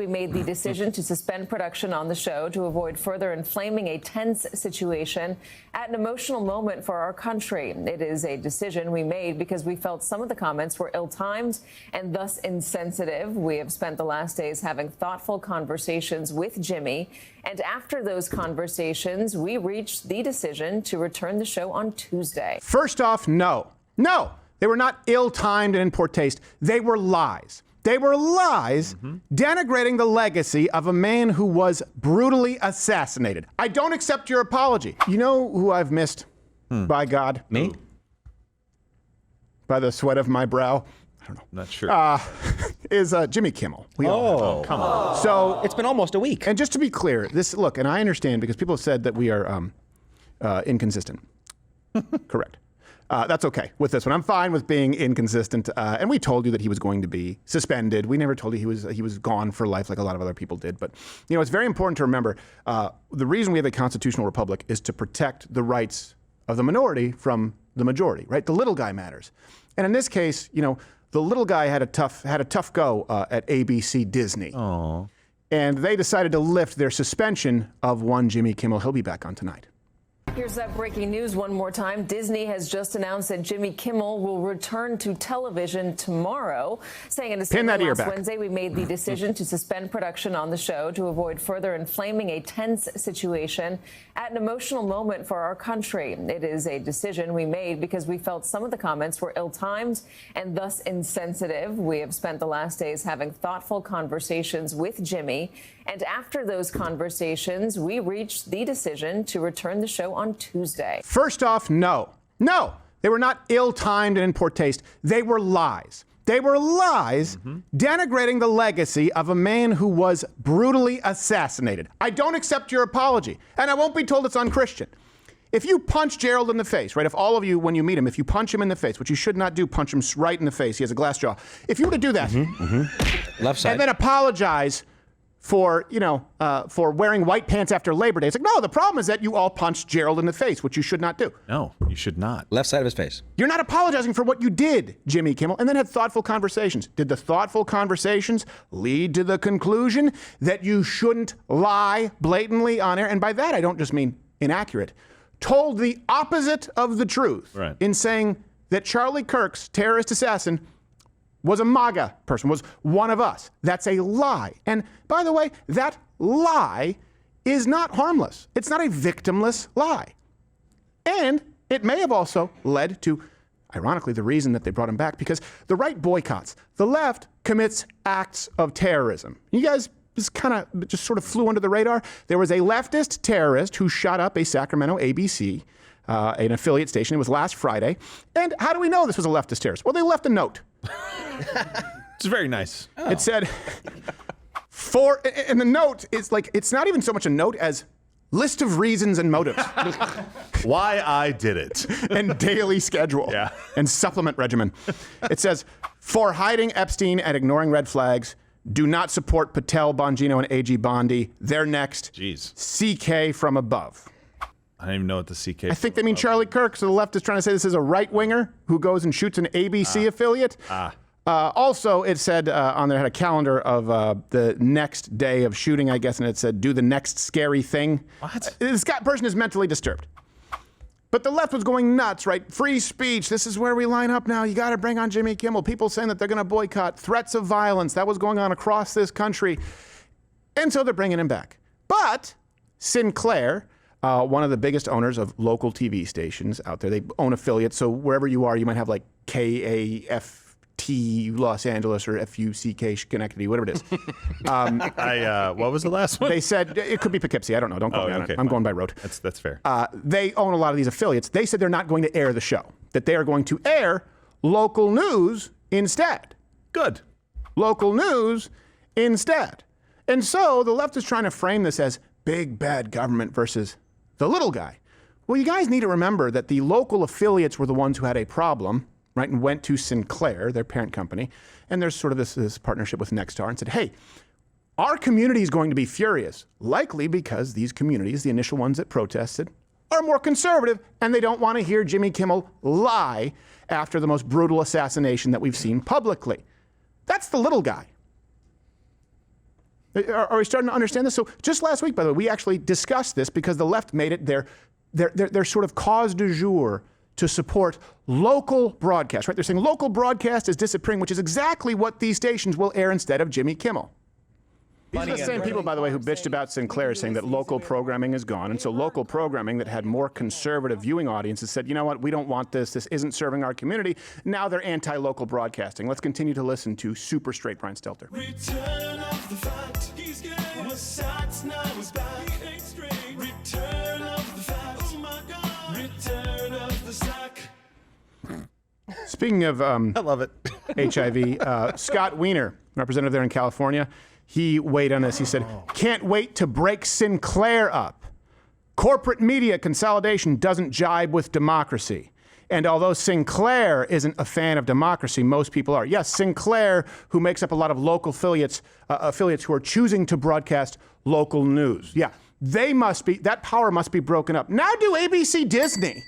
made the decision to suspend production on the show to avoid further inflaming a tense situation at an emotional moment for our country. It is a decision we made because we felt some of the comments were ill-timed and thus insensitive. We have spent the last days having thoughtful conversations with Jimmy, and after those conversations, we reached the decision to return the show on Tuesday. First off, no, they were not ill-timed and in poor taste. They were lies. They were lies denigrating the legacy of a man who was brutally assassinated. I don't accept your apology. You know who I've missed, by God? Me? By the sweat of my brow? I don't know. Not sure. Is Jimmy Kimmel. Oh, come on. So it's been almost a week. And just to be clear, look, and I understand because people have said that we are inconsistent. Correct. That's okay with this one. I'm fine with being inconsistent. And we told you that he was going to be suspended. We never told you he was gone for life like a lot of other people did. But, you know, it's very important to remember the reason we have a constitutional republic is to protect the rights of the minority from the majority, right? The little guy matters. And in this case, you know, the little guy had a tough go at ABC Disney. Aww. And they decided to lift their suspension of one Jimmy Kimmel. He'll be back on tonight. Here's that breaking news one more time. Disney has just announced that Jimmy Kimmel will return to television tomorrow, saying in a statement last Wednesday, we made the decision to suspend production on the show to avoid further inflaming a tense situation at an emotional moment for our country. It is a decision we made because we felt some of the comments were ill-timed and thus insensitive. We have spent the last days having thoughtful conversations with Jimmy, and after those conversations, we reached the decision to return the show on Tuesday. First off, no, they were not ill-timed and in poor taste. They were lies. They were lies denigrating the legacy of a man who was brutally assassinated. I don't accept your apology, and I won't be told it's unchristian. If you punch Gerald in the face, right, if all of you, when you meet him, if you punch him in the face, which you should not do, punch him right in the face, he has a glass jaw. If you were to do that, left side, and then apologize for, you know, for wearing white pants after Labor Day. It's like, no, the problem is that you all punched Gerald in the face, which you should not do. No, you should not. Left side of his face. You're not apologizing for what you did, Jimmy Kimmel, and then had thoughtful conversations. Did the thoughtful conversations lead to the conclusion that you shouldn't lie blatantly on air? And by that, I don't just mean inaccurate. Told the opposite of the truth in saying that Charlie Kirk's terrorist assassin was a MAGA person, was one of us. That's a lie. And by the way, that lie is not harmless. It's not a victimless lie. And it may have also led to, ironically, the reason that they brought him back, because the right boycotts. The left commits acts of terrorism. You guys just sort of flew under the radar. There was a leftist terrorist who shot up a Sacramento ABC, an affiliate station. It was last Friday. And how do we know this was a leftist terrorist? Well, they left a note. It's very nice. Oh. It said, and the note is like, it's not even so much a note as list of reasons and motives. Why I did it. And daily schedule. Yeah. And supplement regimen. It says, for hiding Epstein and ignoring red flags, do not support Patel, Bongino, and AG Bondi. They're next. Jeez. CK from above. I don't even know what the CK is. I think they mean Charlie Kirk, so the left is trying to say this is a right-winger who goes and shoots an ABC affiliate. Also, it said on there, had a calendar of the next day of shooting, I guess, and it said, do the next scary thing. What? This person is mentally disturbed. But the left was going nuts, right? Free speech. This is where we line up now. You got to bring on Jimmy Kimmel. People saying that they're going to boycott. Threats of violence. That was going on across this country. And so they're bringing him back. But Sinclair, one of the biggest owners of local TV stations out there, they own affiliates. So wherever you are, you might have like KAFT Los Angeles or FUCK Schenectady, whatever it is. What was the last one? They said it could be Poughkeepsie. I don't know. Don't quote me on it. I'm going by rote. That's fair. They own a lot of these affiliates. They said they're not going to air the show, that they are going to air local news instead. Good. Local news instead. And so the left is trying to frame this as big bad government versus the little guy. Well, you guys need to remember that the local affiliates were the ones who had a problem, right, and went to Sinclair, their parent company, and there's sort of this partnership with Nexstar, and said, hey, our community is going to be furious, likely because these communities, the initial ones that protested, are more conservative, and they don't want to hear Jimmy Kimmel lie after the most brutal assassination that we've seen publicly. That's the little guy. Are we starting to understand this? So just last week, by the way, we actually discussed this because the left made it their sort of cause du jour to support local broadcast, right? They're saying local broadcast is disappearing, which is exactly what these stations will air instead of Jimmy Kimmel. These are the same people, by the way, who bitched about Sinclair, saying that local programming is gone. And so local programming that had more conservative viewing audiences said, you know what, we don't want this. This isn't serving our community. Now they're anti-local broadcasting. Let's continue to listen to super straight Brian Stelter. Return of the fact. He's gay. Was sacked, now he's back. He ain't straight. Return of the fact. Oh my God. Return of the sack. Speaking of I love it. HIV, Scott Wiener, representative there in California, he weighed on this. He said, can't wait to break Sinclair up. Corporate media consolidation doesn't jibe with democracy. And although Sinclair isn't a fan of democracy, most people are. Yes, Sinclair, who makes up a lot of local affiliates who are choosing to broadcast local news. Yeah, that power must be broken up. Now do ABC Disney.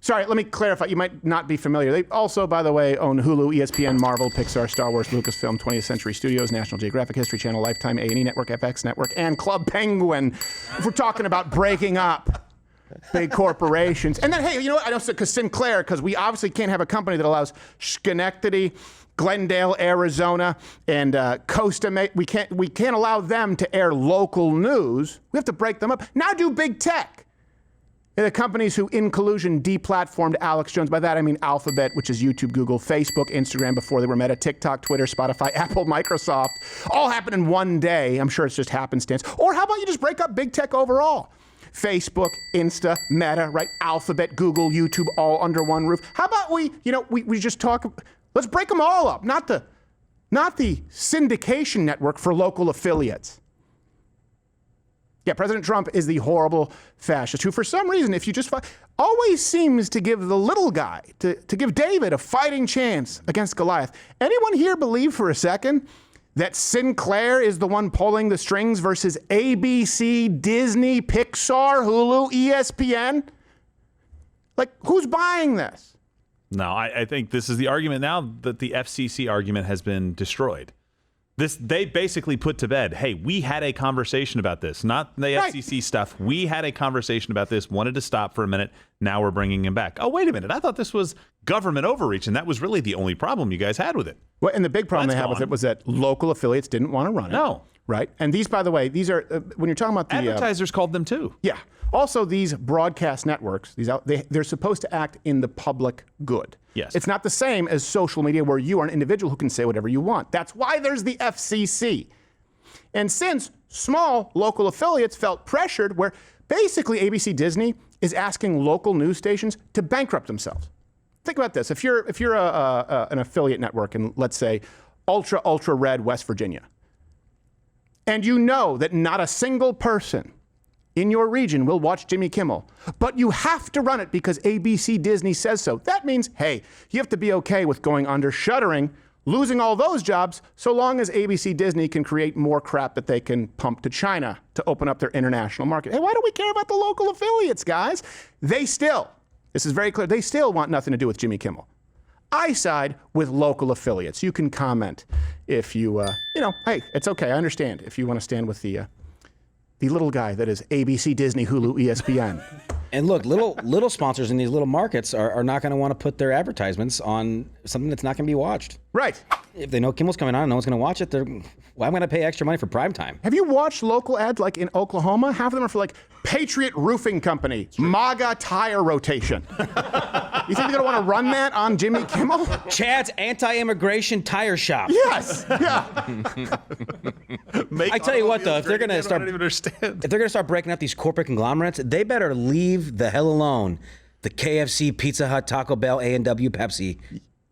Sorry, let me clarify. You might not be familiar. They also, by the way, own Hulu, ESPN, Marvel, Pixar, Star Wars, Lucasfilm, 20th Century Studios, National Geographic, History Channel, Lifetime, A&E Network, FX Network, and Club Penguin. If we're talking about breaking up big corporations. And then, hey, you know what? I don't say because Sinclair, because we obviously can't have a company that allows Schenectady, Glendale, Arizona, and Costa. We can't allow them to air local news. We have to break them up. Now do big tech. The companies who, in collusion, deplatformed Alex Jones. By that, I mean Alphabet, which is YouTube, Google, Facebook, Instagram before they were Meta, TikTok, Twitter, Spotify, Apple, Microsoft. All happened in one day. I'm sure it's just happenstance. Or how about you just break up big tech overall? Facebook, Insta, Meta, right? Alphabet, Google, YouTube, all under one roof. How about we just talk, let's break them all up. Not the syndication network for local affiliates. Yeah, President Trump is the horrible fascist who, for some reason, if you just always seems to give the little guy, to give David a fighting chance against Goliath. Anyone here believe for a second that Sinclair is the one pulling the strings versus ABC, Disney, Pixar, Hulu, ESPN? Like, who's buying this? No, I think this is the argument now that the FCC argument has been destroyed. They basically put to bed, hey, we had a conversation about this, not the FCC stuff. We had a conversation about this, wanted to stop for a minute. Now we're bringing him back. Oh, wait a minute. I thought this was government overreach, and that was really the only problem you guys had with it. Well, and the big problem they had with it was that local affiliates didn't want to run it. No. Right? And these, by the way, these are, when you're talking about the... Advertisers called them too. Yeah. Also, these broadcast networks, they're supposed to act in the public good. Yes. It's not the same as social media where you are an individual who can say whatever you want. That's why there's the FCC. And since small local affiliates felt pressured, where basically ABC Disney is asking local news stations to bankrupt themselves. Think about this. If you're an affiliate network in, let's say, ultra red West Virginia, and you know that not a single person in your region will watch Jimmy Kimmel, but you have to run it because ABC Disney says so. That means, hey, you have to be okay with going under, shuttering, losing all those jobs, so long as ABC Disney can create more crap that they can pump to China to open up their international market. Hey, why do we care about the local affiliates, guys? This is very clear, they still want nothing to do with Jimmy Kimmel. I side with local affiliates. You can comment if you, hey, it's okay, I understand if you want to stand with the little guy that is ABC, Disney, Hulu, ESPN. And look, little sponsors in these little markets are not going to want to put their advertisements on something that's not going to be watched. Right. If they know Kimmel's coming on and no one's going to watch it, I'm going to pay extra money for prime time. Have you watched local ads like in Oklahoma? Half of them are for like Patriot Roofing Company, MAGA tire rotation. You think they're going to want to run that on Jimmy Kimmel? Chad's anti-immigration tire shop. Yes. Yeah. I tell you what, though, if they're going to start breaking up these corporate conglomerates, they better leave the hell alone the KFC, Pizza Hut, Taco Bell, A&W, Pepsi.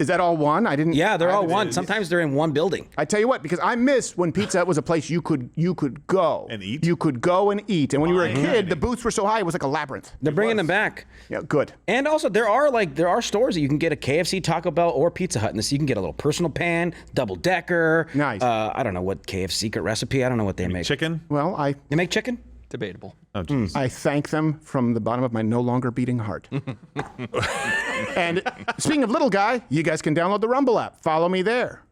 Is that all one? Yeah, they're all one. Sometimes they're in one building. I tell you what, because I miss when Pizza Hut was a place you could go and eat. You could go and eat, and when you were a kid, the booths were so high it was like a labyrinth. They're bringing them back. Yeah, good. And also, there are stores that you can get a KFC, Taco Bell, or Pizza Hut in this. You can get a little personal pan, double decker. Nice. I don't know what KFC secret recipe. I don't know what they make. Chicken? Well, They make chicken? Debatable. Oh, geez. I thank them from the bottom of my no longer beating heart. And speaking of little guy, you guys can download the Rumble app. Follow me there.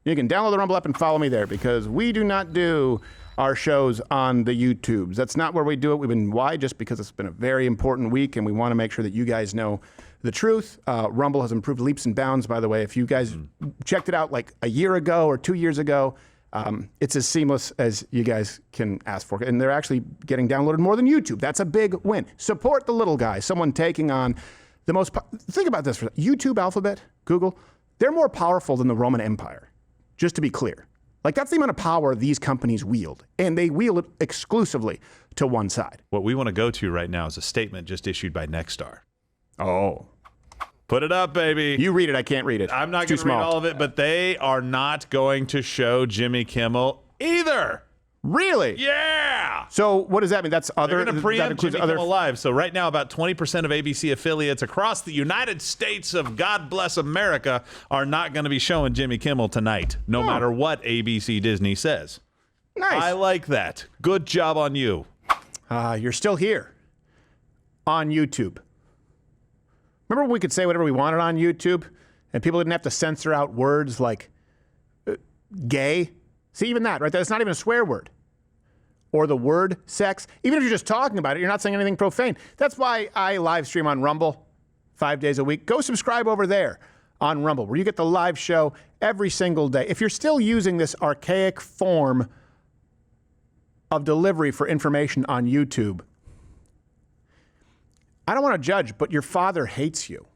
You can download the Rumble app and follow me there because we do not do our shows on the YouTubes. That's not where we do it. Why? Just because it's been a very important week and we want to make sure that you guys know the truth. Rumble has improved leaps and bounds, by the way. If you guys checked it out like a year ago or 2 years ago, it's as seamless as you guys can ask for. And they're actually getting downloaded more than YouTube. That's a big win. Support the little guy, someone taking on the most... Think about this. YouTube, Alphabet, Google, they're more powerful than the Roman Empire, just to be clear. Like, that's the amount of power these companies wield. And they wield it exclusively to one side. What we want to go to right now is a statement just issued by Nexstar. Oh. Put it up, baby. You read it. I can't read it. I'm not going to read all of it, but they are not going to show Jimmy Kimmel either. Really? Yeah. So what does that mean? That's other. They're going to preempt Jimmy other... Kimmel Live. So right now, about 20% of ABC affiliates across the United States of God bless America are not going to be showing Jimmy Kimmel tonight, no matter what ABC Disney says. Nice. I like that. Good job on you. You're still here on YouTube. Remember when we could say whatever we wanted on YouTube and people didn't have to censor out words like gay? See, even that, right? That's not even a swear word. Or the word sex. Even if you're just talking about it, you're not saying anything profane. That's why I live stream on Rumble 5 days a week. Go subscribe over there on Rumble, where you get the live show every single day. If you're still using this archaic form of delivery for information on YouTube, I don't want to judge, but your father hates you.